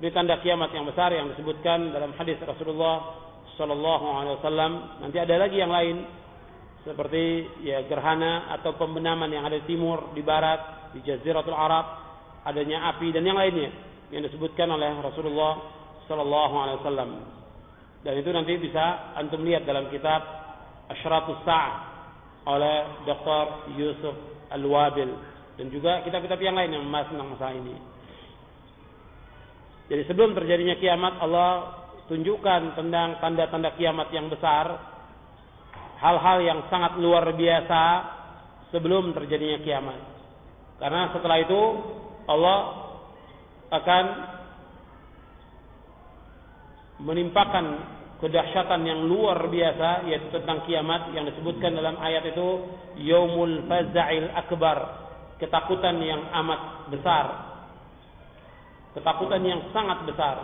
Ini tanda kiamat yang besar yang disebutkan dalam hadis Rasulullah sallallahu alaihi wasallam. Nanti ada lagi yang lain seperti ya gerhana atau pembenaman yang ada di timur, di barat, di Jaziratul Arab, adanya api dan yang lainnya yang disebutkan oleh Rasulullah sallallahu alaihi wasallam. Dan itu nanti bisa antum lihat dalam kitab Asyratus Sa'ah oleh Dr. Yusuf Al-Wabil dan juga kitab-kitab yang lain yang membahas tentang masalah ini. Jadi sebelum terjadinya kiamat, Allah tunjukkan tentang tanda-tanda kiamat yang besar, hal-hal yang sangat luar biasa sebelum terjadinya kiamat. Karena setelah itu Allah akan menimpakan kedahsyatan yang luar biasa, yaitu tentang kiamat yang disebutkan dalam ayat itu yaumul faza'il akbar, ketakutan yang amat besar, ketakutan yang sangat besar,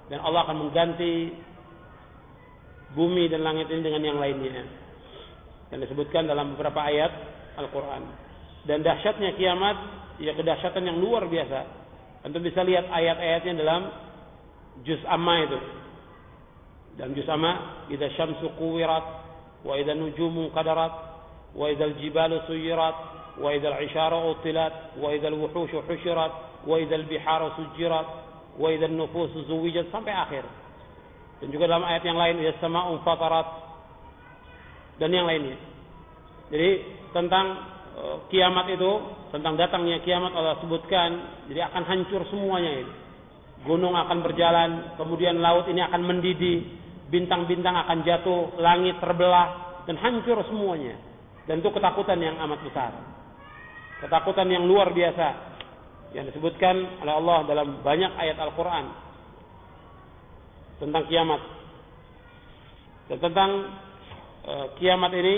dan Allah akan mengganti bumi dan langit ini dengan yang lainnya yang disebutkan dalam beberapa ayat Al-Quran. Dan dahsyatnya kiamat ya kedahsyatan yang luar biasa. Antum bisa lihat ayat-ayatnya dalam juz amma itu. Dalam juz amma, idza syamsu kuwirat, wa idza nujumu qadarat, wa idza al-jibalu suyirat, wa idza al-isharu utilat, wa idza al-wuhushu husyirat, wa idza al-biharu sujirat, wa idza an-nufusu zuwijat, sampai akhir. Dan juga dalam ayat yang lain, idza as-sama'u fatarat, dan yang lainnya. Jadi tentang kiamat itu, tentang datangnya kiamat Allah sebutkan, jadi akan hancur semuanya itu. Gunung akan berjalan, kemudian laut ini akan mendidih, bintang-bintang akan jatuh, langit terbelah dan hancur semuanya. Dan itu ketakutan yang amat besar. Ketakutan yang luar biasa yang disebutkan oleh Allah dalam banyak ayat Al-Quran tentang kiamat. Dan tentang kiamat ini,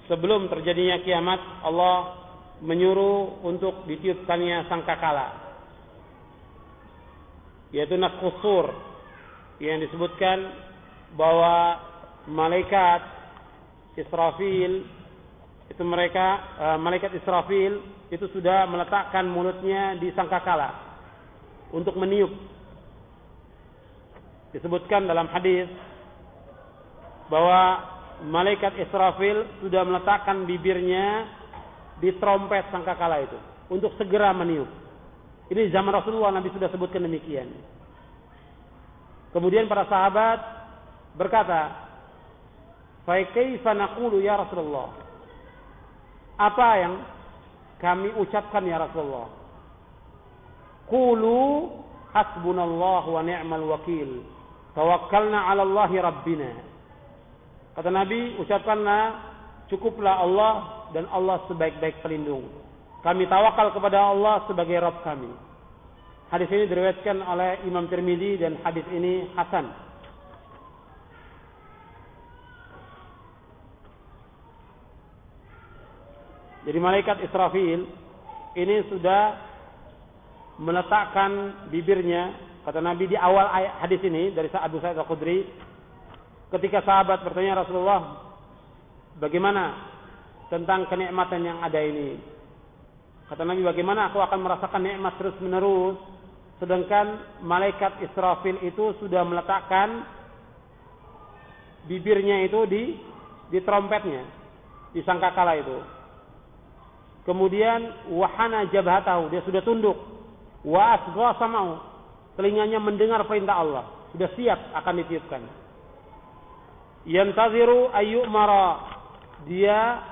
sebelum terjadinya kiamat, Allah menyuruh untuk ditiupkannya sangkakala, yaitu nafkhus sur, yang disebutkan bahwa malaikat Israfil itu malaikat Israfil itu sudah meletakkan mulutnya di sangkakala untuk meniup. Disebutkan dalam hadis bahwa malaikat Israfil sudah meletakkan bibirnya di trompet sangkakala itu untuk segera meniup. Ini zaman Rasulullah, Nabi sudah sebutkan demikian. Kemudian para sahabat berkata, "Fa kaifa naqulu ya Rasulullah?" Apa yang kami ucapkan ya Rasulullah? "Qulu hasbunallahu wa ni'mal wakil. Tawakkalna 'ala Allahi rabbina." Kata Nabi, ucapkanlah, cukuplah Allah dan Allah sebaik-baik pelindung. Kami tawakal kepada Allah sebagai Rabb kami. Hadis ini diriwayatkan oleh Imam Tirmidzi dan hadis ini hasan. Jadi malaikat Israfil ini sudah meletakkan bibirnya, kata Nabi di awal ayat hadis ini dari Abu Sa'id Al-Khudri, ketika sahabat bertanya, Rasulullah, bagaimana tentang kenikmatan yang ada ini? Kata Nabi, bagaimana aku akan merasakan nikmat terus menerus, sedangkan malaikat Israfil itu sudah meletakkan bibirnya itu di trompetnya, di sangkakala itu. Kemudian wahana jabhatahu, dia sudah tunduk. Wa asgha sama'u, telinganya mendengar perintah Allah, sudah siap akan ditiupkan. Yantaziru ayyumara, dia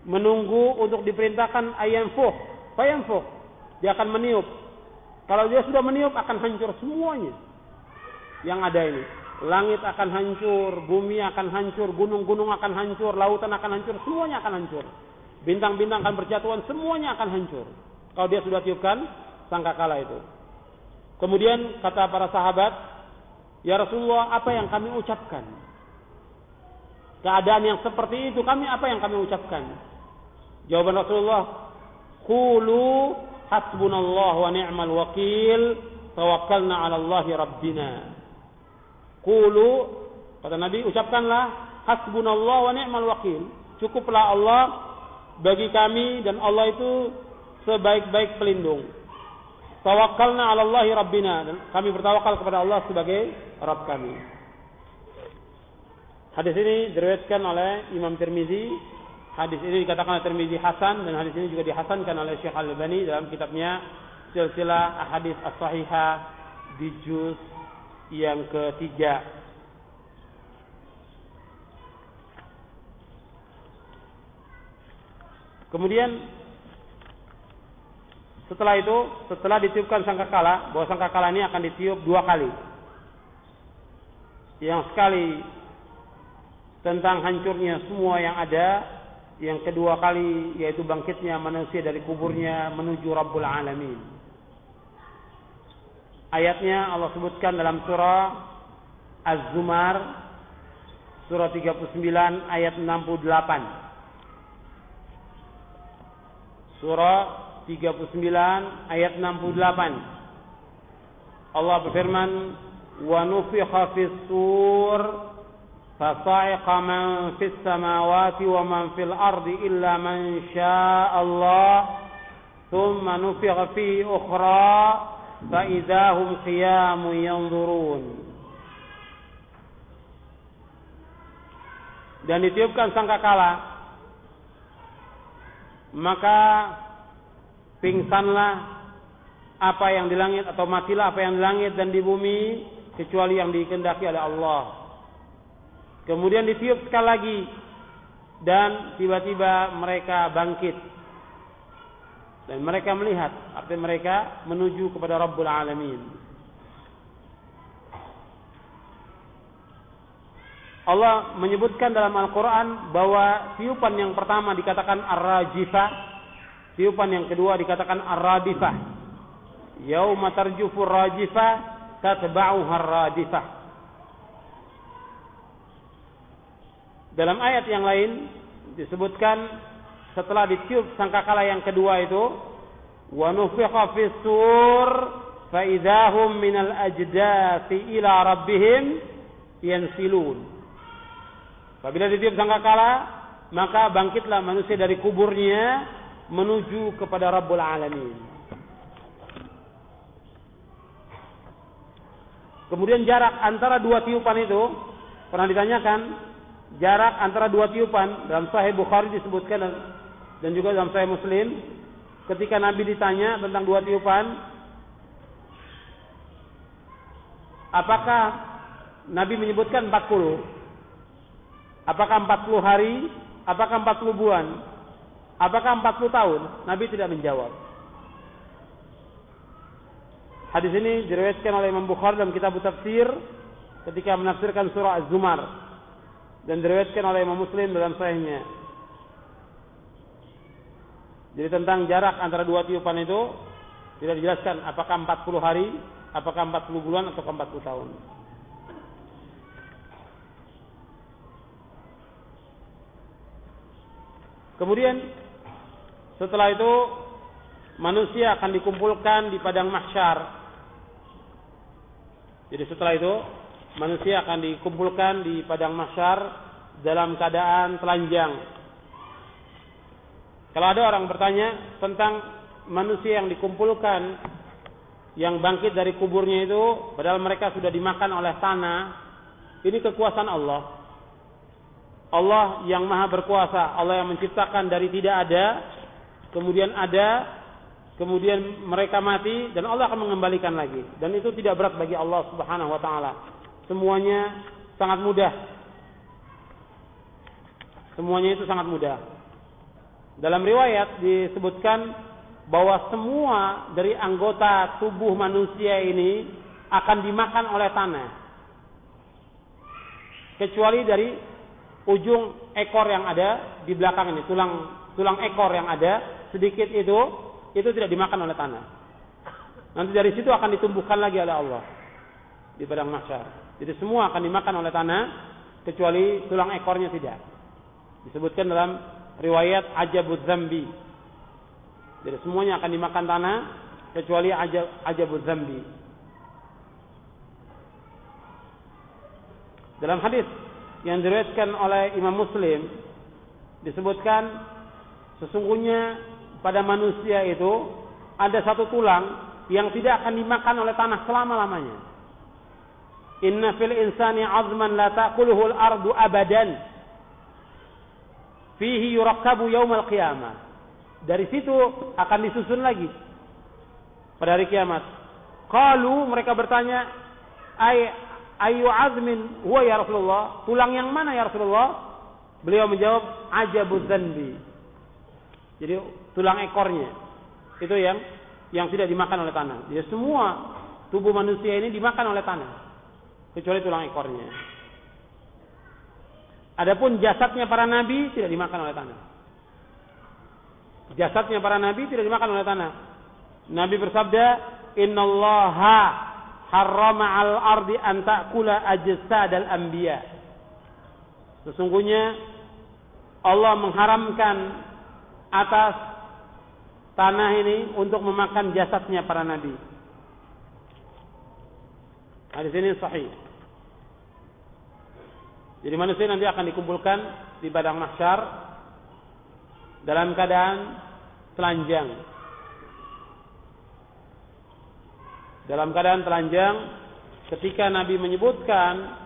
menunggu untuk diperintahkan ayanfuh, fayanfuh, dia akan meniup. Kalau dia sudah meniup akan hancur semuanya yang ada ini. Langit akan hancur, bumi akan hancur, gunung-gunung akan hancur, lautan akan hancur, semuanya akan hancur. Bintang-bintang akan berjatuhan, semuanya akan hancur kalau dia sudah tiupkan sangkakala itu. Kemudian kata para sahabat, ya Rasulullah, apa yang kami ucapkan? Keadaan yang seperti itu, apa yang kami ucapkan? Jawaban Rasulullah, qulu hasbunallah wa ni'mal wakil, tawakkalna 'ala Allahi rabbina. Qulu, kata Nabi, ucapkanlah hasbunallah wa ni'mal wakil, cukuplah Allah bagi kami dan Allah itu sebaik-baik pelindung. tawakkalna 'ala Allahi rabbina, dan kami bertawakal kepada Allah sebagai Rabb kami. Hadis ini diriwayatkan oleh Imam Tirmizi. Hadis ini dikatakan oleh Tirmizi hasan, dan hadis ini juga dihasankan oleh Syekh Al-Albani dalam kitabnya Silsilah Ahadits As-Sahihah di juz yang ketiga. Kemudian setelah itu, setelah ditiupkan sangkakala, bahwa sangkakala ini akan ditiup 2 kali. Yang sekali tentang hancurnya semua yang ada, yang kedua kali yaitu bangkitnya manusia dari kuburnya menuju Rabbul Alamin. Ayatnya Allah sebutkan dalam surah Az-Zumar, surah 39 ayat 68. Surah 39 ayat 68. Allah berfirman, "Wa nufikha fis-sur fasa'iqa man fis samawati wa man fil ardi illa man syaa Allah, thumma nufikha fi ukhra fa idzahum qiyamun yanzurun." Dan ditiupkan sangkakala, maka pingsanlah apa yang di langit, atau matilah apa yang di langit dan di bumi, kecuali yang dikehendaki oleh Allah. Kemudian ditiup sekali lagi, dan tiba-tiba mereka bangkit. Dan mereka melihat, artinya mereka menuju kepada Rabbul Alamin. Allah menyebutkan dalam Al-Quran bahwa tiupan yang pertama dikatakan Ar-Rajifah, tiupan yang kedua dikatakan Ar-Radifah. Yauma tarjufur rajifah tatba'uha ar-radifah. Dalam ayat yang lain disebutkan setelah ditiup sangkakala yang kedua itu, wa nufikha fis-sur fa idzahum minal ajdati ila rabbihim yansilun. Apabila ditiup sangkakala, maka bangkitlah manusia dari kuburnya menuju kepada Rabbul Alamin. Kemudian jarak antara 2 tiupan itu pernah ditanyakan, jarak antara 2 tiupan dalam Sahih Bukhari disebutkan, dan juga dalam Sahih Muslim, ketika Nabi ditanya tentang 2 tiupan, apakah Nabi menyebutkan 40? Apakah 40 hari? Apakah 40 bulan? Apakah 40 tahun? Nabi tidak menjawab. Hadis ini diriwayatkan oleh Imam Bukhari dalam kitab tafsir ketika menafsirkan surah Az-Zumar, dan diriwayatkan oleh Imam Muslim dalam sahihnya. Jadi tentang jarak antara 2 tiupan itu tidak dijelaskan apakah 40 hari, apakah 40 bulan, atau 40 tahun. Kemudian setelah itu manusia akan dikumpulkan di padang mahsyar. Jadi setelah itu manusia akan dikumpulkan di padang mahsyar dalam keadaan telanjang. Kalau ada orang bertanya tentang manusia yang dikumpulkan, yang bangkit dari kuburnya itu padahal mereka sudah dimakan oleh tanah, ini kekuasaan Allah. Allah yang maha berkuasa, Allah yang menciptakan dari tidak ada, kemudian ada, kemudian mereka mati, dan Allah akan mengembalikan lagi. Dan itu tidak berat bagi Allah Subhanahu wa taala. Semuanya sangat mudah. Semuanya itu sangat mudah. Dalam riwayat disebutkan bahwa semua dari anggota tubuh manusia ini akan dimakan oleh tanah, kecuali dari ujung ekor yang ada di belakang ini, tulang ekor yang ada sedikit itu tidak dimakan oleh tanah. Nanti dari situ akan ditumbuhkan lagi oleh Allah di padang mahsyar. Jadi semua akan dimakan oleh tanah kecuali tulang ekornya tidak. Disebutkan dalam riwayat Ajabuz Zambi. Jadi semuanya akan dimakan tanah kecuali Ajabuz Zambi. Dalam hadis yang diriwayatkan oleh Imam Muslim disebutkan sesungguhnya pada manusia itu ada satu tulang yang tidak akan dimakan oleh tanah selama-lamanya. Inna fil insani 'azman la ta'kuluhu al-ardu abadan. Fihi yurakkabu yaumal qiyamah. Dari situ akan disusun lagi pada hari kiamat. Qalu, mereka bertanya, ayu azmin huwa ya Rasulullah? Tulang yang mana ya Rasulullah? Beliau menjawab, ajabuz zanbi. Jadi tulang ekornya. Itu yang tidak dimakan oleh tanah. Jadi semua tubuh manusia ini dimakan oleh tanah, kecuali tulang ekornya. Adapun jasadnya para nabi tidak dimakan oleh tanah. Jasadnya para nabi tidak dimakan oleh tanah. Nabi bersabda, "Innallaha harrama 'al ardi an ta'kula ajsadal anbiya." Sesungguhnya Allah mengharamkan atas tanah ini untuk memakan jasadnya para nabi. Hadis ini sahih. Jadi manusia nanti akan dikumpulkan di padang mahsyar dalam keadaan telanjang. Dalam keadaan telanjang, ketika Nabi menyebutkan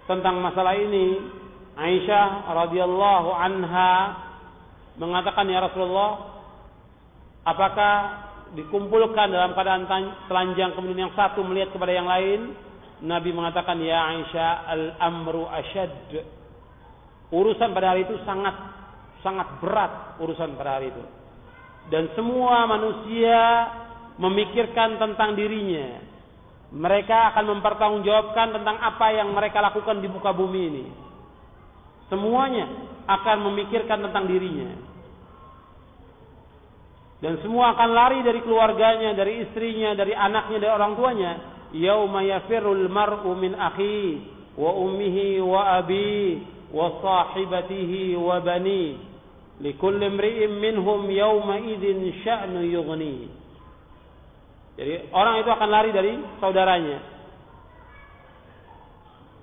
tentang masalah ini, Aisyah radhiyallahu anha mengatakan, ya Rasulullah, apakah dikumpulkan dalam keadaan telanjang kemudian yang satu melihat kepada yang lain? Nabi mengatakan, ya Aisyah, al-amru asyad. Urusan pada hari itu sangat berat urusan pada hari itu. Dan semua manusia memikirkan tentang dirinya. Mereka akan mempertanggungjawabkan tentang apa yang mereka lakukan di muka bumi ini. Semuanya akan memikirkan tentang dirinya. Dan semua akan lari dari keluarganya, dari istrinya, dari anaknya, dari orang tuanya. Yauma yafirrul mar'u min akhi wa ummihi wa abi wa sahibatihi wa bani. Likulli imri'in minhum yauma idzin sya'nu yughni. Jadi orang itu akan lari dari saudaranya.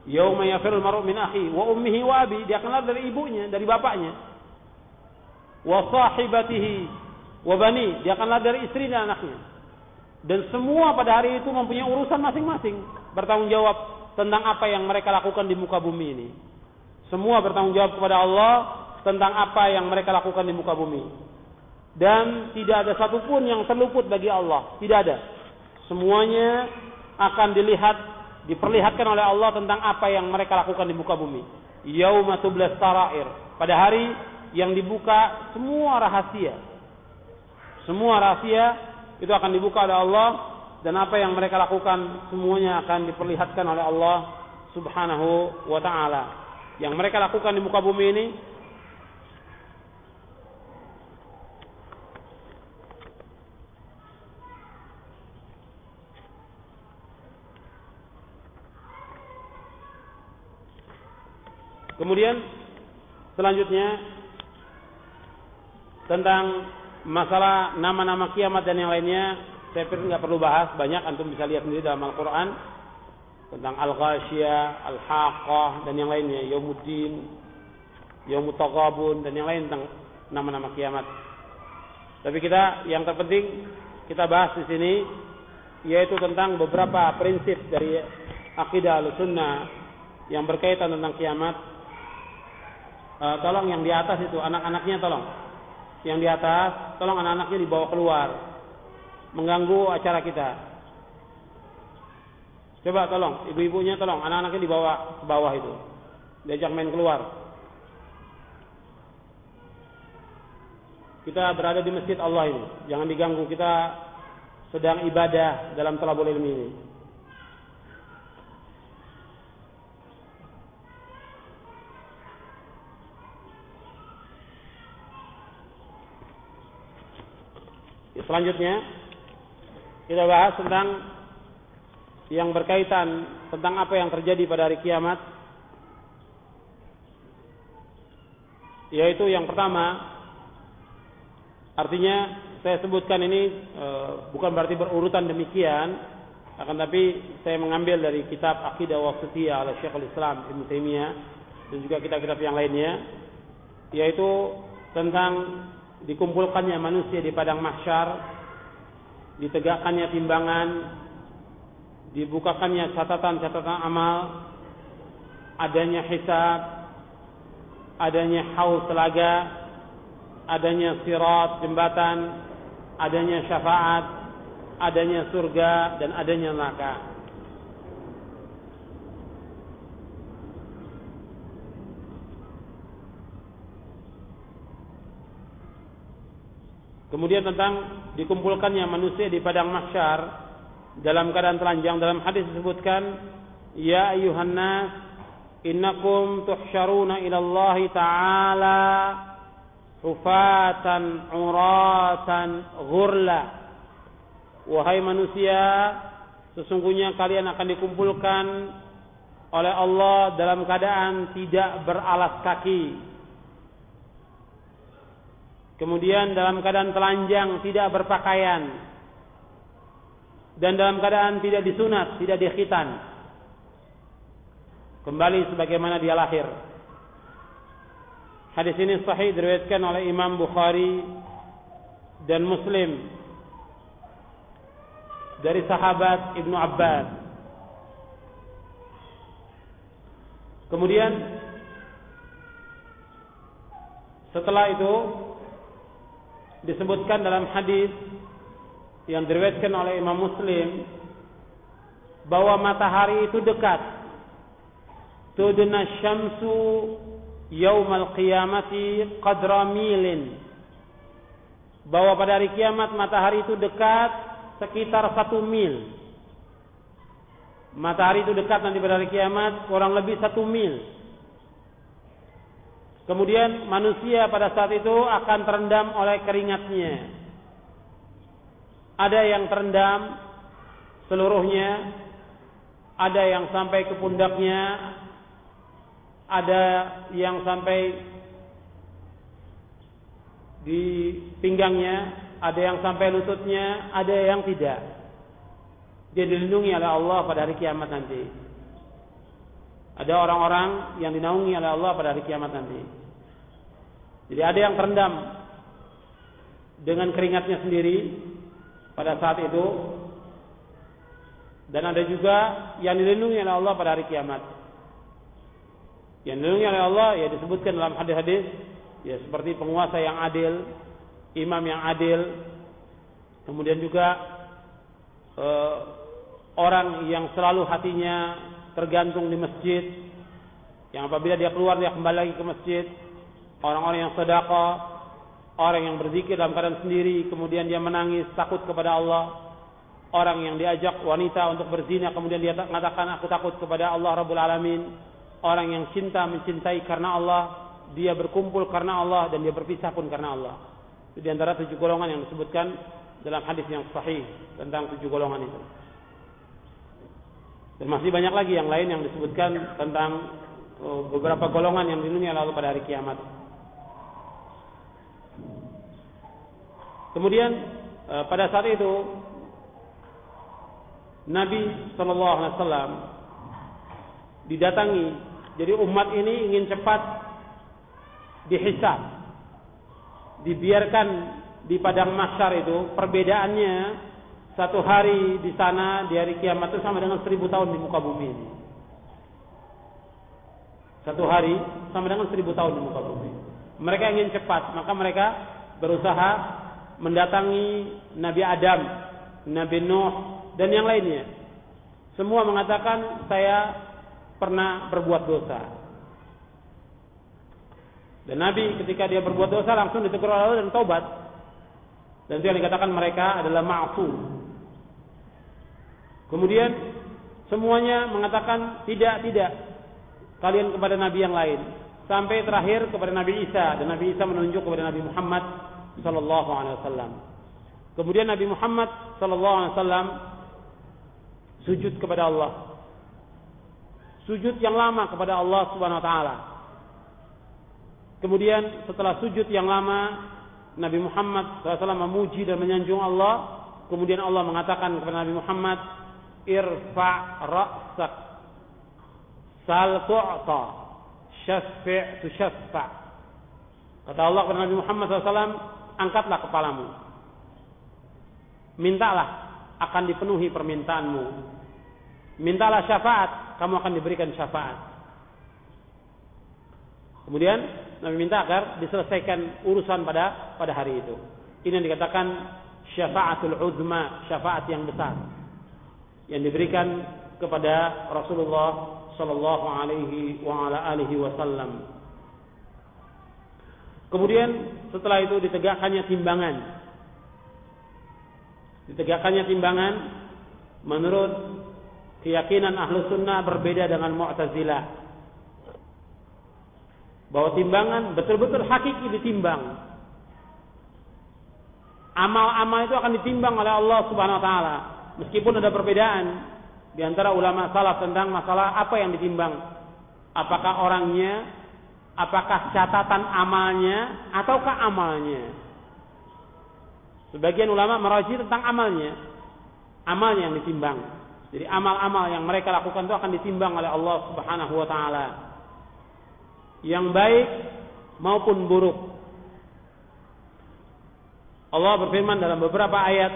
Yauma yafirrul mar'u min akhi wa ummihi wa abi, dia akan lari dari ibunya, dari bapaknya. Wa sahibatihi wa bani, dia akan lari dari istri dan anaknya. Dan semua pada hari itu mempunyai urusan masing-masing, bertanggung jawab tentang apa yang mereka lakukan di muka bumi ini. Semua bertanggung jawab kepada Allah tentang apa yang mereka lakukan di muka bumi. Dan tidak ada satupun yang terluput bagi Allah, tidak ada. Semuanya akan diperlihatkan oleh Allah tentang apa yang mereka lakukan di muka bumi. Yauma tublas sarair, pada hari yang dibuka semua rahasia. Semua rahasia itu akan dibuka oleh Allah, dan apa yang mereka lakukan semuanya akan diperlihatkan oleh Allah Subhanahu wa ta'ala. Yang mereka lakukan di muka bumi ini kemudian selanjutnya tentang masalah nama-nama kiamat dan yang lainnya, saya pikir nggak perlu bahas banyak, antum bisa lihat sendiri dalam Al-Quran tentang Al-Ghasyiyah, Al-Haqqah dan yang lainnya, Yaumuddin, Yaumut Taghabun dan yang lain tentang nama-nama kiamat. Tapi yang terpenting kita bahas di sini yaitu tentang beberapa prinsip dari akidah Ahlussunnah yang berkaitan tentang kiamat. Tolong yang di atas itu anak-anaknya tolong. Yang di atas, tolong anak-anaknya dibawa keluar, mengganggu acara kita. Coba tolong, ibu-ibunya tolong, anak-anaknya dibawa ke bawah itu, diajak main keluar. Kita berada di masjid Allah ini, jangan diganggu, kita sedang ibadah dalam thalabul ilmi ini. Selanjutnya kita bahas tentang yang berkaitan tentang apa yang terjadi pada hari kiamat, yaitu yang pertama, artinya saya sebutkan ini bukan berarti berurutan demikian, akan tapi saya mengambil dari kitab Aqidah Wasithiyah oleh Syekhul Islam Ibnu Taimiyah dan juga kitab-kitab yang lainnya, yaitu tentang dikumpulkannya manusia di padang mahsyar ditegakkannya timbangan, dibukakannya catatan-catatan amal, adanya hisab, adanya haud telaga, adanya sirat jembatan, adanya syafaat, adanya surga dan adanya neraka. Kemudian tentang dikumpulkannya manusia di padang mahsyar dalam keadaan telanjang, dalam hadis disebutkan, ya ayyuhan nas innakum tuhsyaruna ila Allah taala hufatan uratan ghurla. Wahai manusia, sesungguhnya kalian akan dikumpulkan oleh Allah dalam keadaan tidak beralas kaki. Kemudian dalam keadaan telanjang, tidak berpakaian. Dan dalam keadaan tidak disunat, tidak dikhitan. Kembali sebagaimana dia lahir. Hadis ini sahih diriwayatkan oleh Imam Bukhari dan Muslim dari sahabat Ibnu Abbas. Kemudian setelah itu disebutkan dalam hadis yang diriwayatkan oleh Imam Muslim bahwa matahari itu dekat. Tudna syamsu yaumal qiyamati qadra milin. Bahwa pada hari kiamat matahari itu dekat sekitar 1 mil. Matahari itu dekat nanti pada hari kiamat kurang lebih 1 mil. Kemudian manusia pada saat itu akan terendam oleh keringatnya. Ada yang terendam seluruhnya, ada yang sampai ke pundaknya, ada yang sampai di pinggangnya, ada yang sampai lututnya, ada yang tidak. Dia dilindungi oleh Allah pada hari kiamat nanti. Ada orang-orang yang dinaungi oleh Allah pada hari kiamat nanti. Jadi ada yang terendam dengan keringatnya sendiri pada saat itu, dan ada juga yang dilindungi oleh Allah pada hari kiamat. Yang dilindungi oleh Allah ya disebutkan dalam hadis-hadis ya seperti penguasa yang adil, imam yang adil, kemudian juga orang yang selalu hatinya tergantung di masjid, yang apabila dia keluar dia kembali lagi ke masjid, orang-orang yang sedekah, orang yang berzikir dalam keadaan sendiri kemudian dia menangis takut kepada Allah, orang yang diajak wanita untuk berzina kemudian dia mengatakan aku takut kepada Allah Rabbul Alamin, orang yang cinta mencintai karena Allah, dia berkumpul karena Allah dan dia berpisah pun karena Allah. Itu di antara 7 golongan yang disebutkan dalam hadis yang sahih tentang 7 golongan itu. Dan masih banyak lagi yang lain yang disebutkan tentang beberapa golongan yang dilindungi oleh Allah pada hari kiamat. Kemudian pada saat itu Nabi SAW didatangi. Jadi umat ini ingin cepat dihisab, dibiarkan di padang mahsyar itu. Perbedaannya 1 hari di sana di hari kiamat itu sama dengan 1000 tahun di muka bumi ini. 1 hari sama dengan 1000 tahun di muka bumi. Mereka ingin cepat, maka mereka berusaha mendatangi Nabi Adam, Nabi Nuh dan yang lainnya. Semua mengatakan saya pernah berbuat dosa. Dan Nabi ketika dia berbuat dosa langsung ditegur oleh Allah dan taubat. Dan itu yang dikatakan mereka adalah ma'sum. Kemudian semuanya mengatakan tidak kalian kepada nabi yang lain, sampai terakhir kepada Nabi Isa, dan Nabi Isa menunjuk kepada Nabi Muhammad sallallahu alaihi wasallam. Kemudian Nabi Muhammad sallallahu alaihi wasallam sujud kepada Allah. Sujud yang lama kepada Allah Subhanahu wa taala. Kemudian setelah sujud yang lama, Nabi Muhammad SAW memuji dan menyanjung Allah. Kemudian Allah mengatakan kepada Nabi Muhammad, irfa' ra'sak, sal tu'ta, syaffi' tusyaffa'. Kata Allah kepada Nabi Muhammad SAW, angkatlah kepalamu. mintalah, akan dipenuhi permintaanmu. Mintalah syafaat, kamu akan diberikan syafaat. Kemudian Nabi minta agar diselesaikan urusan pada hari itu. Ini yang dikatakan syafaatul uzma, syafaat yang besar yang diberikan kepada Rasulullah sallallahu alaihi wa ala alihi wasallam. Kemudian setelah itu ditegakkannya timbangan. Ditegakkannya timbangan menurut keyakinan Ahlus Sunnah berbeda dengan Mu'tazilah. Bahwa timbangan betul-betul hakiki ditimbang. Amal-amal itu akan ditimbang oleh Allah Subhanahu wa taala. Meskipun ada perbedaan di antara ulama salaf tentang masalah apa yang ditimbang. Apakah orangnya, apakah catatan amalnya, ataukah amalnya. Sebagian ulama meraji tentang amalnya. Amalnya yang ditimbang. Jadi amal-amal yang mereka lakukan itu akan ditimbang oleh Allah Subhanahu wa taala. Yang baik maupun buruk. Allah berfirman dalam beberapa ayat,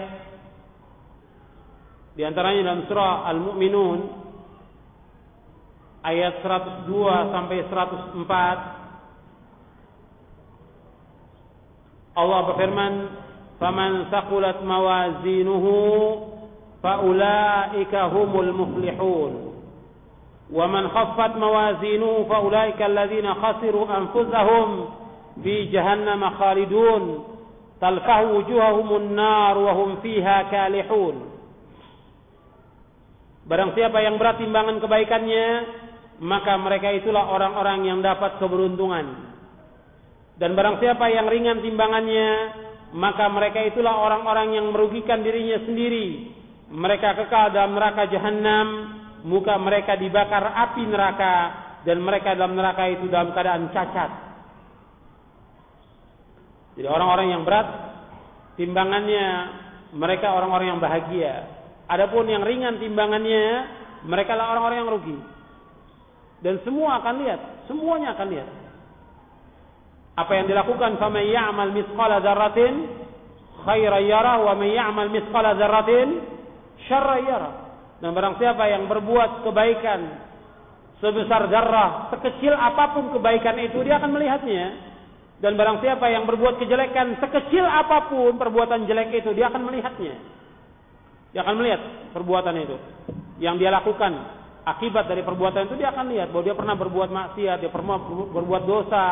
di antaranya dalam surah Al-Mu'minun ayat 102 sampai 104, Allah berfirman, "Faman thaqulat mawazinuhu faulaika humul muflihun. وَمَنْ خَفَّتْ مَوَازِينُهُ فَأُولَئِكَ الَّذِينَ خَسِرُوا أَنفُسَهُمْ فِي جَهَنَّمَ خَالِدُونَ تَلْفَحُ وُجُوهَهُمُ النَّارُ وَهُمْ فِيهَا كَالِحُونَ." Barang siapa yang berat timbangan kebaikannya, maka mereka itulah orang-orang yang dapat keberuntungan. Dan barang siapa yang ringan timbangannya, maka mereka itulah orang-orang yang merugikan dirinya sendiri. Mereka kekal dalam neraka Jahannam. Muka mereka dibakar api neraka, dan mereka dalam neraka itu dalam keadaan cacat. Jadi orang-orang yang berat timbangannya, mereka orang-orang yang bahagia. Adapun yang ringan timbangannya, mereka adalah orang-orang yang rugi. Dan semua akan lihat, semuanya akan lihat. Apa yang dilakukan, faman ya'mal mithqala dzarratin khairan yarah wa man ya'mal mithqala dzarratin syarran yarah. Dan barang siapa yang berbuat kebaikan sebesar zarrah, sekecil apapun kebaikan itu, dia akan melihatnya. Dan barang siapa yang berbuat kejelekan, sekecil apapun perbuatan jelek itu, dia akan melihatnya. Dia akan melihat perbuatan itu. Yang dia lakukan, akibat dari perbuatan itu, dia akan lihat bahwa dia pernah berbuat maksiat, dia pernah berbuat dosa,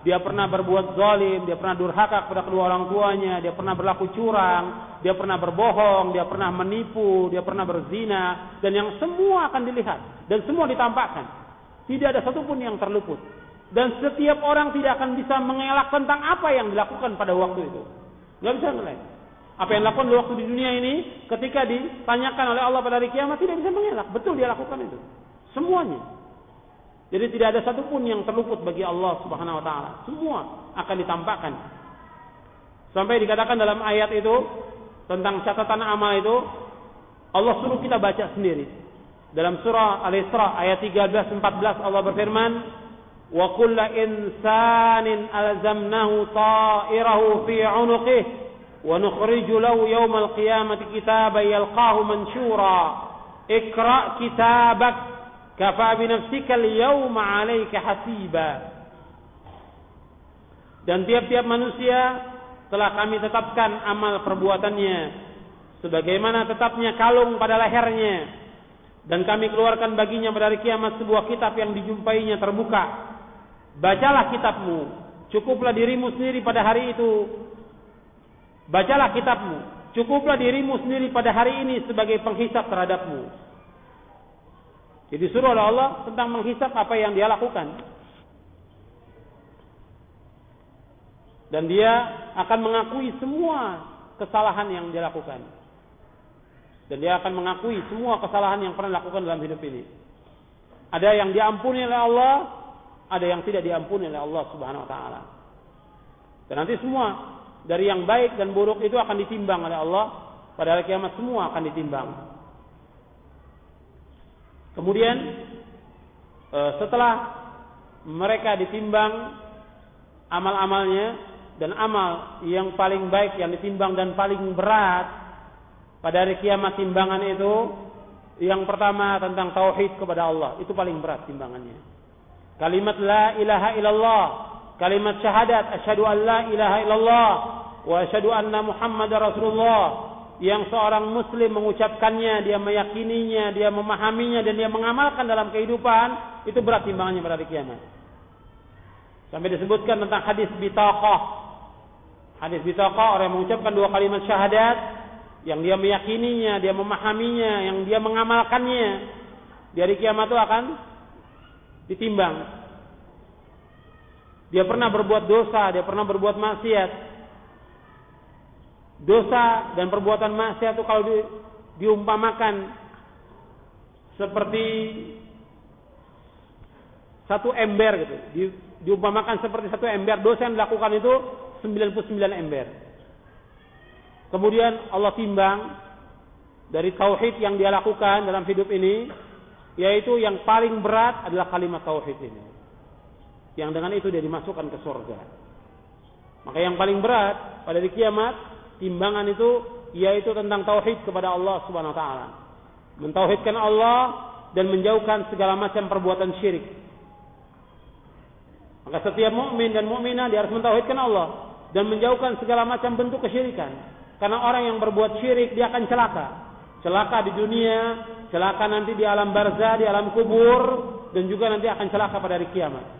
dia pernah berbuat zalim, dia pernah durhaka kepada kedua orang tuanya, dia pernah berlaku curang, dia pernah berbohong, dia pernah menipu, dia pernah berzina, dan yang semua akan dilihat dan semua ditampakkan. Tidak ada satupun yang terluput. Dan setiap orang tidak akan bisa mengelak tentang apa yang dilakukan pada waktu itu. Nggak bisa mengelak. Apa yang dilakukan di waktu di dunia ini, ketika ditanyakan oleh Allah pada hari kiamat, tidak bisa mengelak. Betul dia lakukan itu. Semuanya. Jadi tidak ada satupun yang terluput bagi Allah Subhanahu wa taala. Semua akan ditampakkan. Sampai dikatakan dalam ayat itu tentang catatan amal itu, Allah suruh kita baca sendiri. Dalam surah Al-Isra ayat 13-14 Allah berfirman, "Wa kullu insanin alzamnahu ta'irahu fi 'unuqihi wa nukhriju lahu yawmal qiyamati kitaban yalqahu manshura. Iqra' kitabak kafa bi nafsika al-yawma 'alaika hasiba." Dan tiap-tiap manusia telah kami tetapkan amal perbuatannya sebagaimana tetapnya kalung pada lehernya, dan kami keluarkan baginya pada hari kiamat sebuah kitab yang dijumpainya terbuka. Bacalah kitabmu, cukuplah dirimu sendiri pada hari itu. Bacalah kitabmu, cukuplah dirimu sendiri pada hari ini sebagai penghisap terhadapmu. Jadi disuruh oleh Allah tentang menghisap apa yang dia lakukan. Dan dia akan mengakui semua kesalahan yang dia lakukan. Dan dia akan mengakui semua kesalahan yang pernah dilakukan dalam hidup ini. Ada yang diampuni oleh Allah, ada yang tidak diampuni oleh Allah Subhanahu wa taala. Dan nanti semua dari yang baik dan buruk itu akan ditimbang oleh Allah pada hari kiamat, semua akan ditimbang. Kemudian setelah mereka ditimbang amal-amalnya, dan amal yang paling baik yang ditimbang dan paling berat pada hari kiamat timbangan itu yang pertama tentang tauhid kepada Allah, itu paling berat timbangannya. Kalimat la ilaha illallah, kalimat syahadat asyhadu an la ilaha illallah wa asyhadu anna Muhammadar Rasulullah, yang seorang muslim mengucapkannya, dia meyakininya, dia memahaminya dan dia mengamalkan dalam kehidupan, itu berat timbangannya pada hari kiamat. Sampai disebutkan tentang hadis bitaqah. Hadis bitaqah, orang yang mengucapkan dua kalimat syahadat, yang dia meyakininya, dia memahaminya, yang dia mengamalkannya, di hari kiamat itu akan ditimbang. Dia pernah berbuat dosa, dia pernah berbuat maksiat. Dosa dan perbuatan maksiat itu kalau diumpamakan seperti satu ember gitu, diumpamakan seperti satu ember, dosa yang dilakukan itu 99 ember. Kemudian Allah timbang dari tauhid yang dia lakukan dalam hidup ini, yaitu yang paling berat adalah kalimat tauhid ini. Yang dengan itu dia dimasukkan ke surga. Maka yang paling berat pada hari kiamat, timbangan itu yaitu tentang tauhid kepada Allah Subhanahu wa taala. Mentauhidkan Allah dan menjauhkan segala macam perbuatan syirik. Maka setiap mukmin dan mukminah dia harus mentauhidkan Allah dan menjauhkan segala macam bentuk kesyirikan. Karena orang yang berbuat syirik dia akan celaka. Celaka di dunia, celaka nanti di alam barzah, di alam kubur, dan juga nanti akan celaka pada hari kiamat.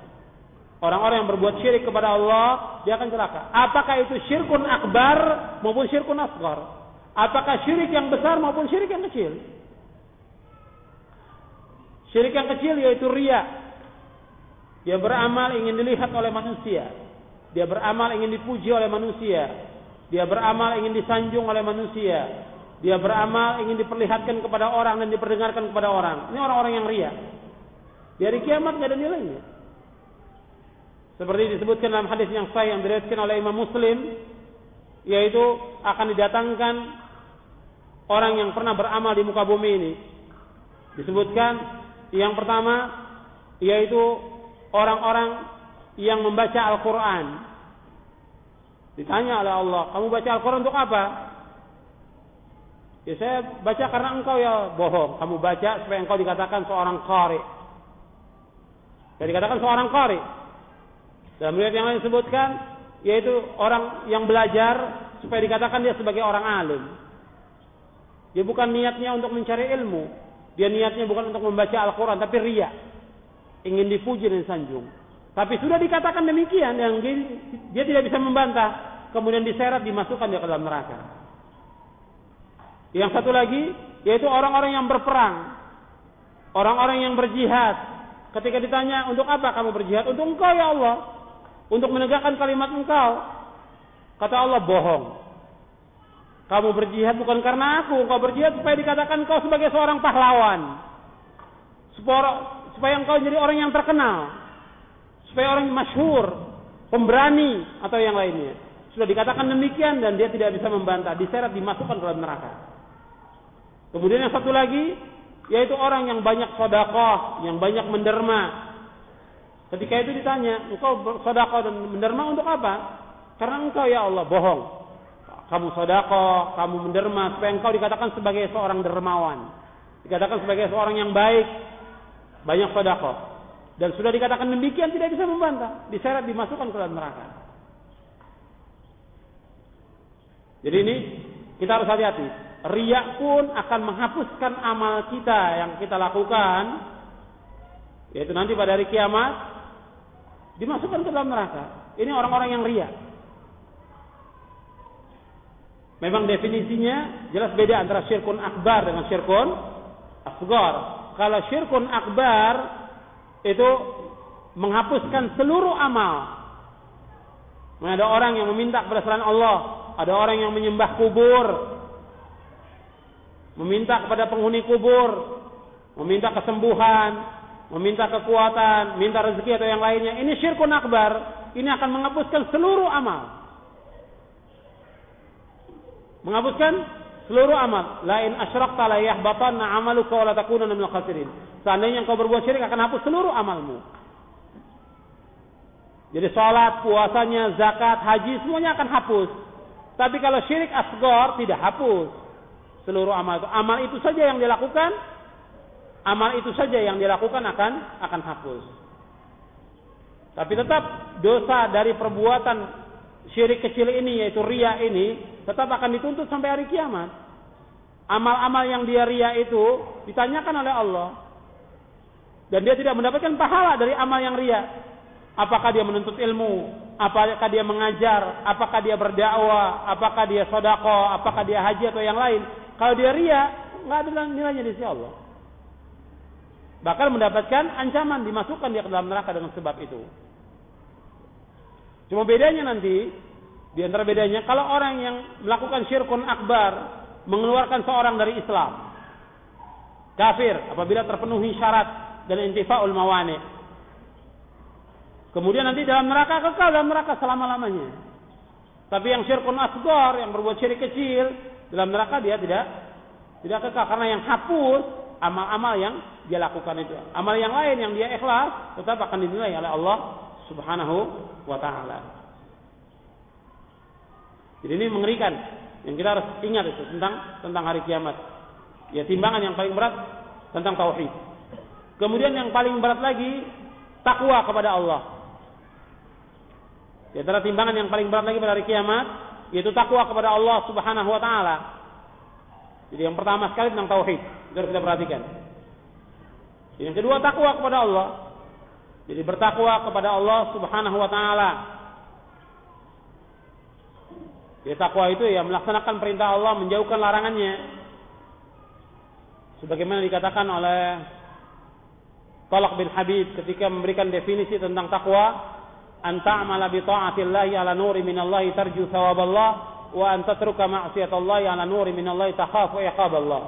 Orang-orang yang berbuat syirik kepada Allah, dia akan celaka. Apakah itu syirkun akbar maupun syirkun asghar? Apakah syirik yang besar maupun syirik yang kecil? Syirik yang kecil yaitu riya. Dia beramal ingin dilihat oleh manusia. Dia beramal ingin dipuji oleh manusia. Dia beramal ingin disanjung oleh manusia. Dia beramal ingin diperlihatkan kepada orang dan diperdengarkan kepada orang. Ini orang-orang yang riya. Di hari kiamat tidak ada nilainya. Seperti disebutkan dalam hadis yang sahih yang diriwayatkan oleh Imam Muslim, yaitu akan didatangkan orang yang pernah beramal di muka bumi ini. Disebutkan yang pertama yaitu orang-orang yang membaca Al-Quran. Ditanya oleh Allah, kamu baca Al-Quran untuk apa? Ya saya baca karena engkau ya. Bohong, kamu baca supaya engkau dikatakan seorang qari. Dan dikatakan seorang qari. Dalam riwayat yang lain disebutkan yaitu orang yang belajar supaya dikatakan dia sebagai orang alim. Dia bukan niatnya untuk mencari ilmu. Dia niatnya bukan untuk membaca Al-Quran, tapi riya. Ingin dipuji dan sanjung. Tapi sudah dikatakan demikian, yang dia tidak bisa membantah. Kemudian diseret, dimasukkan dia ke dalam neraka. Yang satu lagi, yaitu orang-orang yang berperang. Orang-orang yang berjihad. Ketika ditanya, untuk apa kamu berjihad? Untuk engkau ya Allah. Untuk menegakkan kalimat engkau. Kata Allah, bohong. Kamu berjihad bukan karena aku. Engkau berjihad supaya dikatakan engkau sebagai seorang pahlawan. Supaya engkau jadi orang yang terkenal. Supaya orang yang masyhur, pemberani, atau yang lainnya. Sudah dikatakan demikian dan dia tidak bisa membantah. Diseret, dimasukkan ke dalam neraka. Kemudian yang satu lagi, yaitu orang yang banyak sedekah, yang banyak menderma. Ketika itu ditanya, engkau sedekah dan menderma untuk apa? Karena engkau ya Allah, bohong. Kamu sedekah, kamu menderma, supaya engkau dikatakan sebagai seorang dermawan. Dikatakan sebagai seorang yang baik, banyak sedekah. Dan sudah dikatakan demikian tidak bisa membantah. Diseret, dimasukkan ke dalam neraka. Jadi ini kita harus hati-hati. Riya pun akan menghapuskan amal kita yang kita lakukan. Yaitu nanti pada hari kiamat dimasukkan ke dalam neraka. Ini orang-orang yang riya. Memang definisinya jelas beda antara syirkun akbar dengan syirkun asghar. Kalau syirkun akbar itu menghapuskan seluruh amal. Ada orang yang meminta kepada selain Allah, ada orang yang menyembah kubur, meminta kepada penghuni kubur, meminta kesembuhan, meminta kekuatan, minta rezeki atau yang lainnya. Ini syirkun akbar. Ini akan menghapuskan seluruh amal. Menghapuskan seluruh amal. La in asyrakta la yahbatanna 'amaluka wa la takunanna minal khasirin. Seandainya engkau berbuat syirik akan hapus seluruh amalmu. Jadi salat, puasanya, zakat, haji semuanya akan hapus. Tapi kalau syirik asghar tidak hapus. seluruh amal itu. Amal itu saja yang dilakukan, akan hapus. Tapi tetap dosa dari perbuatan syirik kecil ini, yaitu riya ini, tetap akan dituntut sampai hari kiamat. Amal-amal yang dia riya itu ditanyakan oleh Allah. Dan dia tidak mendapatkan pahala dari amal yang riya. Apakah dia menuntut ilmu? Apakah dia mengajar? Apakah dia berdakwah? Apakah dia sedekah? Apakah dia haji atau yang lain? Kalau dia riya, nggak ada nilainya di sisi Allah. Bahkan mendapatkan ancaman, dimasukkan dia ke dalam neraka dengan sebab itu. Cuma bedanya nanti, di antara bedanya, kalau orang yang melakukan syirkun akbar, mengeluarkan seorang dari Islam, kafir apabila terpenuhi syarat dan intifa'ul mawani. Kemudian nanti dalam neraka, kekal dalam neraka selama-lamanya. Tapi yang syirkun asghar, yang berbuat syirik kecil, dalam neraka dia tidak kekal, karena yang hapus amal-amal yang dia lakukan itu. Amal yang lain yang dia ikhlas tetap akan dinilai oleh Allah Subhanahu wa taala. Jadi ini mengerikan. Yang kita harus ingat itu tentang hari kiamat. Ya, timbangan yang paling berat tentang tauhid. Kemudian yang paling berat lagi takwa kepada Allah. Di antara timbangan yang paling berat lagi pada hari kiamat yaitu takwa kepada Allah Subhanahu wa taala. Jadi yang pertama sekali tentang tauhid, itu harus kita perhatikan. Yang kedua takwa kepada Allah. Jadi bertakwa kepada Allah Subhanahu wa taala. Jadi takwa itu ya melaksanakan perintah Allah, menjauhkan larangannya. Sebagaimana dikatakan oleh Talq bin Habib ketika memberikan definisi tentang takwa, an ta'mala bi ta'atillahi ala nuri minallahi tarju thawaballah wa an tatruka ma'siyatallahi ala nuri minallahi takhafu iqaballah.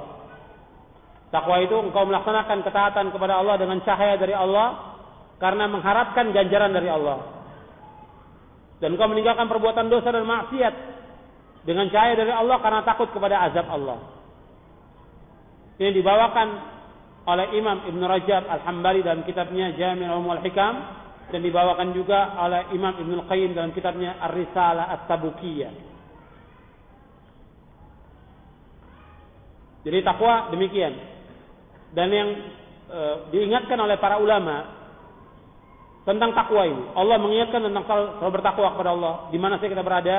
Takwa itu engkau melaksanakan ketaatan kepada Allah dengan cahaya dari Allah karena mengharapkan ganjaran dari Allah. Dan engkau meninggalkan perbuatan dosa dan maksiat dengan cahaya dari Allah karena takut kepada azab Allah. Ini dibawakan oleh Imam Ibn Rajab Al-Hambali dalam kitabnya Jami' Ulumul Hikam, dan dibawakan juga oleh Imam Ibn Al-Qayyim dalam kitabnya Ar-Risalah At-Tabukiyah. Jadi takwa demikian. Dan yang diingatkan oleh para ulama tentang takwa ini, Allah mengingatkan tentang selalu bertakwa kepada Allah di mana saja kita berada.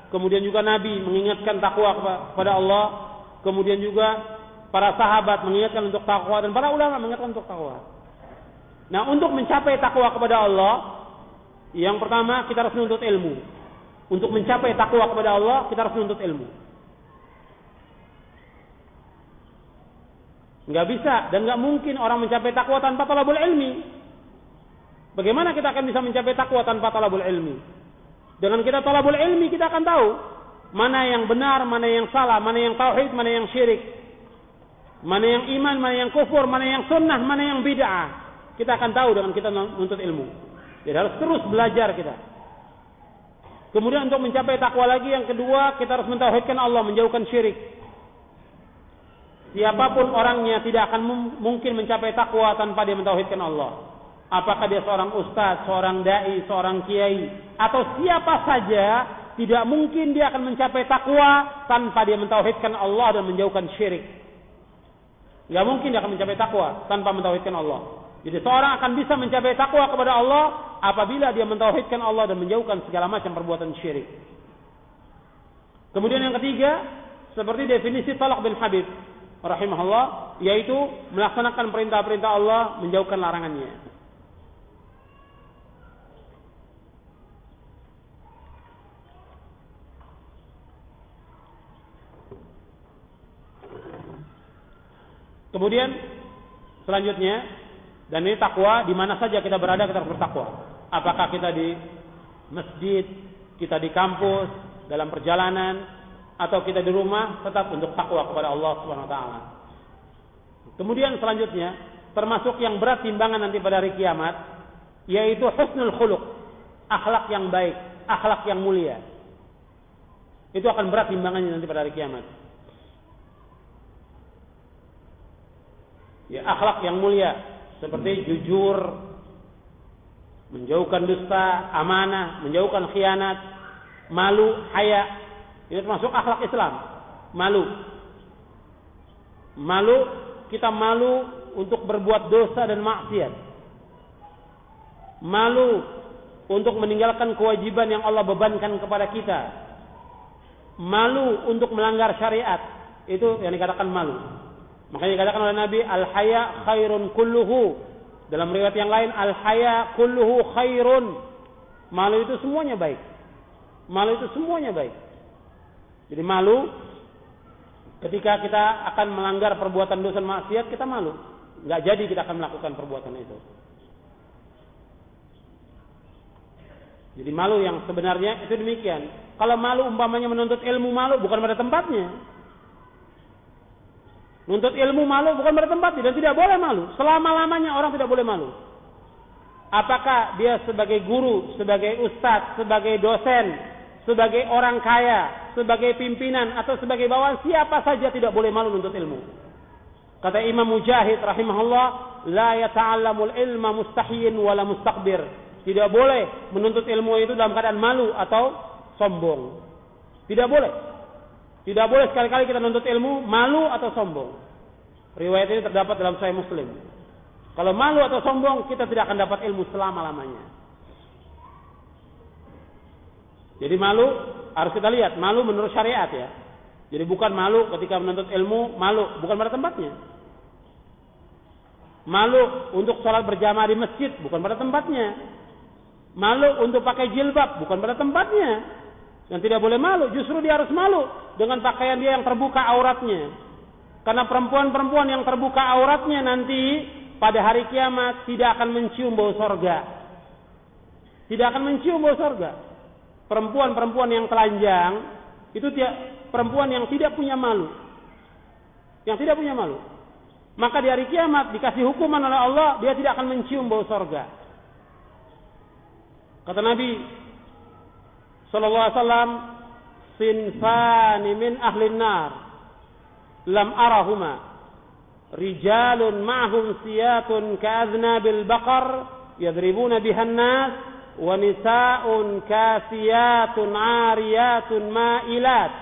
Kemudian juga Nabi mengingatkan takwa kepada Allah. Kemudian juga para sahabat mengingatkan untuk takwa, dan para ulama mengingatkan untuk takwa. Nah, untuk mencapai takwa kepada Allah, yang pertama kita harus menuntut ilmu. Untuk mencapai takwa kepada Allah, kita harus menuntut ilmu. Enggak bisa dan enggak mungkin orang mencapai takwa tanpa talabul ilmi. Bagaimana kita akan bisa mencapai takwa tanpa talabul ilmi? Dengan kita talabul ilmi, kita akan tahu mana yang benar, mana yang salah, mana yang tauhid, mana yang syirik, mana yang iman, mana yang kufur, mana yang sunnah, mana yang bid'ah. Kita akan tahu dengan kita menuntut ilmu. Jadi harus terus belajar kita. Kemudian untuk mencapai takwa lagi, yang kedua, kita harus mentauhidkan Allah, menjauhkan syirik. Siapapun orangnya tidak akan mungkin mencapai takwa tanpa dia mentauhidkan Allah. Apakah dia seorang ustaz, seorang dai, seorang kiai, atau siapa saja, tidak mungkin dia akan mencapai takwa tanpa dia mentauhidkan Allah dan menjauhkan syirik. Tidak mungkin dia akan mencapai takwa tanpa mentauhidkan Allah. Jadi seorang akan bisa mencapai takwa kepada Allah apabila dia mentauhidkan Allah dan menjauhkan segala macam perbuatan syirik. Kemudian yang ketiga, seperti definisi Talq bin Habib rahimahullah, yaitu melaksanakan perintah-perintah Allah, menjauhkan larangannya. Kemudian selanjutnya, dan ini takwa di mana saja kita berada kita harus bertakwa. Apakah kita di masjid, kita di kampus, dalam perjalanan, atau kita di rumah, tetap untuk takwa kepada Allah Subhanahu wa taala. Kemudian selanjutnya, termasuk yang berat timbangan nanti pada hari kiamat, yaitu husnul khuluq, akhlak yang baik, akhlak yang mulia. Itu akan berat timbangannya nanti pada hari kiamat. Ya, akhlak yang mulia seperti jujur, menjauhkan dusta, amanah, menjauhkan khianat, malu, haya. Ini termasuk akhlak Islam. Malu. Malu, kita malu untuk berbuat dosa dan maksiat. Malu untuk meninggalkan kewajiban yang Allah bebankan kepada kita. Malu untuk melanggar syariat. Itu yang dikatakan malu. Makanya dikatakan oleh Nabi, al-haya khairun kulluhu. Dalam riwayat yang lain, al-haya kulluhu khairun. Malu itu semuanya baik. Malu itu semuanya baik. Jadi malu ketika kita akan melanggar perbuatan dosa maksiat, kita malu. Enggak jadi kita akan melakukan perbuatan itu. Jadi malu yang sebenarnya itu demikian. Kalau malu umpamanya menuntut ilmu, malu bukan pada tempatnya. Menuntut ilmu malu bukan pada tempatnya dan tidak boleh malu. Selama-lamanya orang tidak boleh malu. Apakah dia sebagai guru, sebagai ustadz, sebagai dosen, sebagai orang kaya, sebagai pimpinan atau sebagai bawahan, siapa saja tidak boleh malu menuntut ilmu. Kata Imam Mujahid rahimahullah, la yata'allamul ilma mustahiyin wala mustakbir. Tidak boleh menuntut ilmu itu dalam keadaan malu atau sombong. Tidak boleh. Tidak boleh sekali-kali kita menuntut ilmu malu atau sombong. Riwayat ini terdapat dalam Sahih Muslim. Kalau malu atau sombong, kita tidak akan dapat ilmu selama-lamanya. Jadi malu harus kita lihat, malu menurut syariat ya. Jadi bukan malu ketika menuntut ilmu, malu bukan pada tempatnya. Malu untuk sholat berjamaah di masjid, bukan pada tempatnya. Malu untuk pakai jilbab, bukan pada tempatnya. Dan tidak boleh malu, justru dia harus malu dengan pakaian dia yang terbuka auratnya. Karena perempuan-perempuan yang terbuka auratnya nanti pada hari kiamat tidak akan mencium bau sorga. Tidak akan mencium bau sorga. Perempuan-perempuan yang telanjang itu perempuan yang tidak punya malu. Yang tidak punya malu. Maka di hari kiamat dikasih hukuman oleh Allah, dia tidak akan mencium bau sorga. Kata Nabi sallallahu alaihi wasallam, sinfani min ahlin nar lam arahuma, rijalun ma'hum siyatun ka'adnabil baqar yadribuna bihan nas, wa nisa'un kasiyatun 'ariyatun ma'ilat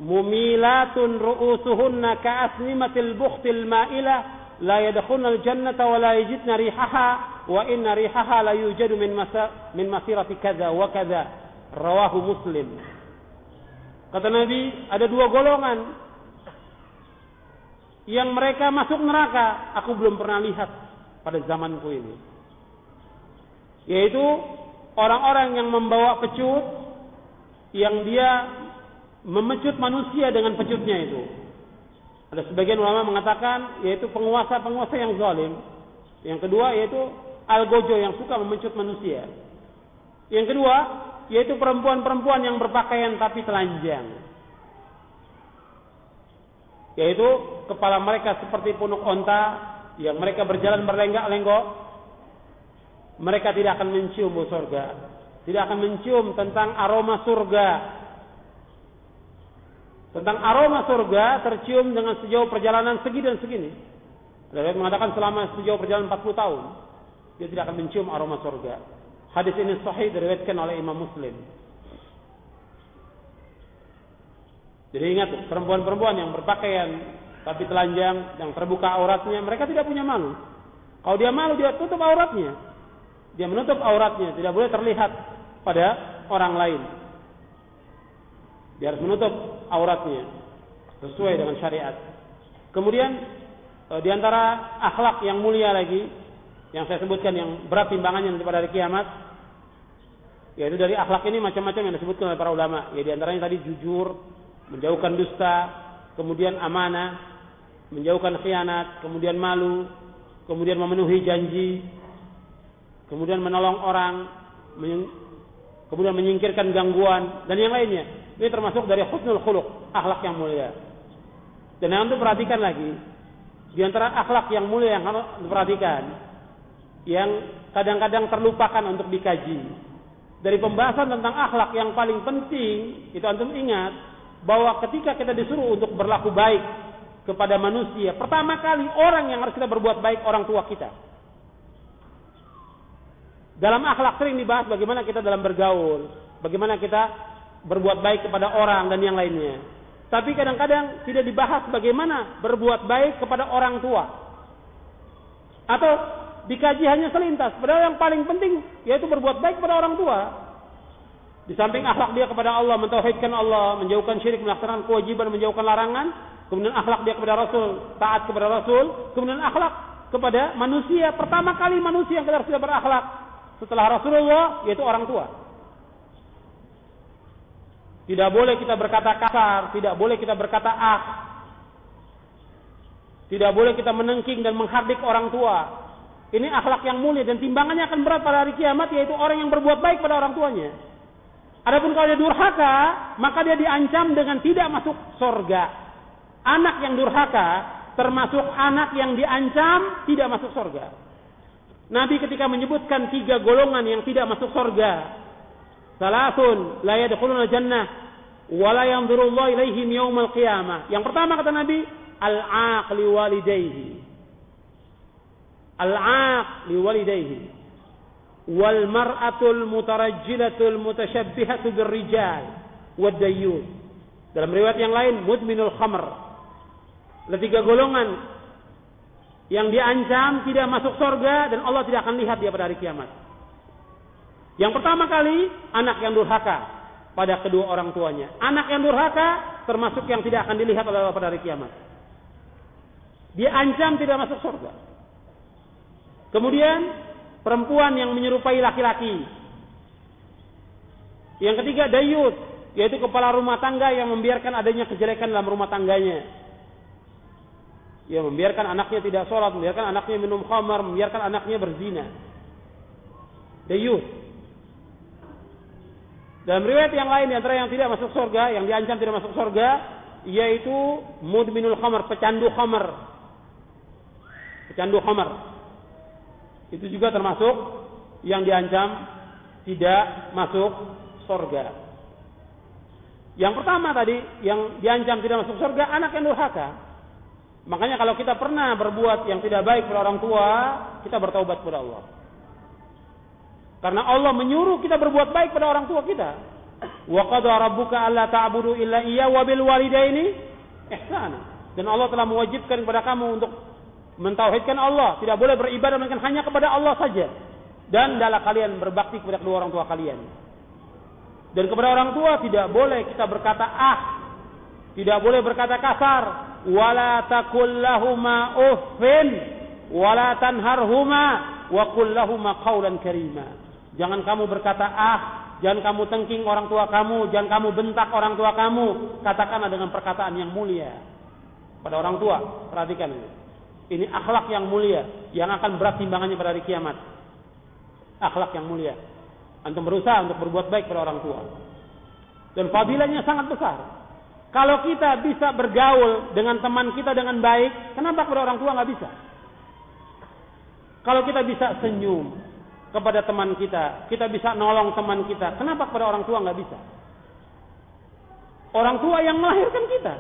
mumilatun ru'usuhunna ka'asnimatil bukhtil ma'ilah la yadkhulnal jannata wa la yajidna rihaha wa inna rihaha la yujadu min masirati kadza wa kadza, rawahu Muslim. Kata Nabi, ada dua golongan yang mereka masuk neraka, aku belum pernah lihat pada zamanku ini. Yaitu orang-orang yang membawa pecut, yang dia memecut manusia dengan pecutnya itu. Ada sebagian ulama mengatakan yaitu penguasa-penguasa yang zalim. Yang kedua yaitu algojo yang suka memecut manusia. Yang kedua yaitu perempuan-perempuan yang berpakaian tapi telanjang. Yaitu kepala mereka seperti punuk onta yang mereka berjalan berlenggak-lenggok. Mereka tidak akan mencium bau surga. Tidak akan mencium tentang aroma surga. Tentang aroma surga tercium dengan sejauh perjalanan segi dan segini. Ada yang mengatakan selama sejauh perjalanan 40 tahun dia tidak akan mencium aroma surga. Hadis ini sahih diriwayatkan oleh Imam Muslim. Jadi ingat, perempuan-perempuan yang berpakaian tapi telanjang, yang terbuka auratnya, mereka tidak punya malu. Kalau dia malu, dia tutup auratnya. Dia menutup auratnya, tidak boleh terlihat pada orang lain. Dia harus menutup auratnya sesuai dengan syariat. Kemudian di antara akhlak yang mulia lagi yang saya sebutkan yang berat timbangannya nanti pada hari kiamat, yaitu dari akhlak ini macam-macam yang disebutkan oleh para ulama. Ya di antaranya tadi jujur, menjauhkan dusta, kemudian amanah, menjauhkan khianat, kemudian malu, kemudian memenuhi janji, kemudian menolong orang, kemudian menyingkirkan gangguan dan yang lainnya. Ini termasuk dari husnul khuluq, akhlak yang mulia. Dan yang harus perhatikan lagi, di antara akhlak yang mulia yang harus diperhatikan, yang kadang-kadang terlupakan untuk dikaji. Dari pembahasan tentang akhlak yang paling penting, itu antum ingat bahwa ketika kita disuruh untuk berlaku baik kepada manusia, pertama kali orang yang harus kita berbuat baik orang tua kita. Dalam akhlak sering dibahas bagaimana kita dalam bergaul, bagaimana kita berbuat baik kepada orang dan yang lainnya. Tapi kadang-kadang tidak dibahas bagaimana berbuat baik kepada orang tua. Atau dikaji hanya selintas. Padahal yang paling penting yaitu berbuat baik kepada orang tua. Di samping akhlak dia kepada Allah, mentauhidkan Allah, menjauhkan syirik, melaksanakan kewajiban, menjauhkan larangan. Kemudian akhlak dia kepada Rasul, taat kepada Rasul. Kemudian akhlak kepada manusia. Pertama kali manusia yang kita harus berakhlak setelah Rasulullah yaitu orang tua. Tidak boleh kita berkata kasar, tidak boleh kita berkata tidak boleh kita menengking dan menghardik orang tua. Ini akhlak yang mulia dan timbangannya akan berat pada hari kiamat, yaitu orang yang berbuat baik pada orang tuanya. Adapun kalau dia durhaka, maka dia diancam dengan tidak masuk surga. Anak yang durhaka termasuk anak yang diancam tidak masuk surga. Nabi ketika menyebutkan 3 golongan yang tidak masuk surga, salasun la yadkhuluna jannah wa la yanzurullahu ilaihim yaumal qiyamah. Yang pertama kata Nabi, al-aq li walidayhi. Al-aq li walidayhi wal mar'atul mutarajjilatul mutasyabbihatu birrijal wad dayyus. Dalam riwayat yang lain, mudminul khamr. Ada 3 golongan yang diancam tidak masuk surga dan Allah tidak akan lihat dia pada hari kiamat. Yang pertama kali, anak yang durhaka pada kedua orang tuanya. Anak yang durhaka termasuk yang tidak akan dilihat oleh Allah pada hari kiamat. Dia ancam tidak masuk surga. Kemudian, perempuan yang menyerupai laki-laki. Yang ketiga, dayus, yaitu kepala rumah tangga yang membiarkan adanya kejelekan dalam rumah tangganya. Yang membiarkan anaknya tidak sholat, membiarkan anaknya minum khamar, membiarkan anaknya berzina. Dayus. Dalam riwayat yang lain, di antara yang tidak masuk surga, yang diancam tidak masuk surga, yaitu mudminul khamar, pecandu khamar. Pecandu khamar. Itu juga termasuk yang diancam tidak masuk surga. Yang pertama tadi, yang diancam tidak masuk surga, anak yang durhaka. Makanya kalau kita pernah berbuat yang tidak baik kepada orang tua, kita bertaubat kepada Allah. Karena Allah menyuruh kita berbuat baik pada orang tua kita. Wa qada rabbuka alla ta'budu illa iyyahu wa bil walidaini ihsana. Dan Allah telah mewajibkan kepada kamu untuk mentauhidkan Allah, tidak boleh beribadah melainkan hanya kepada Allah saja. Dan hendaklah kalian berbakti kepada kedua orang tua kalian. Dan kepada orang tua tidak boleh kita berkata tidak boleh berkata kasar, wala taqul lahumā uffin wala tanharhumā wa qul lahumā qawlan karīmā. Jangan kamu berkata jangan kamu tengking orang tua kamu, jangan kamu bentak orang tua kamu, katakanlah dengan perkataan yang mulia pada orang tua. Perhatikan ini. Ini akhlak yang mulia yang akan berat timbangannya pada hari kiamat. Akhlak yang mulia. Antum berusaha untuk berbuat baik pada orang tua. Dan fadilahnya sangat besar. Kalau kita bisa bergaul dengan teman kita dengan baik, kenapa kepada orang tua nggak bisa? Kalau kita bisa senyum kepada teman kita, kita bisa nolong teman kita, kenapa kepada orang tua nggak bisa? Orang tua yang melahirkan kita.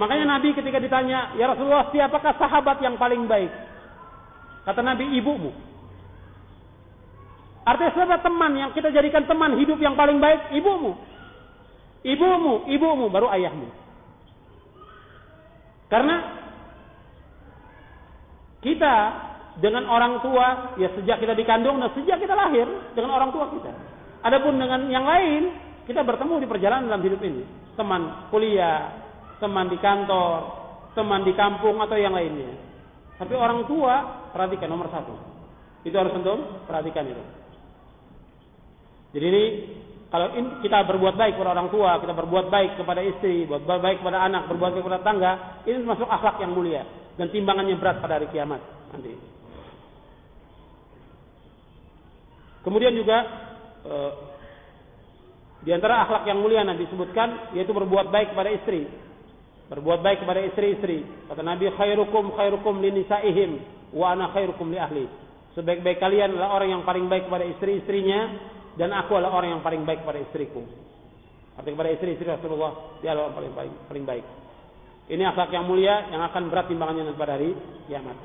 Makanya Nabi ketika ditanya, ya Rasulullah, siapakah sahabat yang paling baik? Kata Nabi, ibumu. Artinya siapa teman yang kita jadikan teman hidup yang paling baik? Ibumu. Ibumu, baru ayahmu. Karena kita dengan orang tua, ya sejak kita dikandung dan sejak kita lahir dengan orang tua kita. Adapun dengan yang lain, kita bertemu di perjalanan dalam hidup ini. Teman kuliah, teman di kantor, teman di kampung atau yang lainnya. Tapi orang tua, perhatikan nomor 1. Itu harus antum perhatikan itu. Jadi ini kalau kita berbuat baik kepada orang tua, kita berbuat baik kepada istri, berbuat baik kepada anak, berbuat baik kepada tangga, ini termasuk akhlak yang mulia dan timbangannya berat pada hari kiamat nanti. Kemudian juga di antara akhlak yang mulia nanti disebutkan yaitu berbuat baik kepada istri. Berbuat baik kepada istri-istri. Kata Nabi, khairukum linisaihim wa ana khairukum li ahli. Sebaik-baik kalian adalah orang yang paling baik kepada istri-istrinya dan aku adalah orang yang paling baik kepada istriku. Artinya kepada istri-istri Rasulullah, dia adalah orang paling baik. Ini akhlak yang mulia yang akan berat timbangannya pada hari kiamat.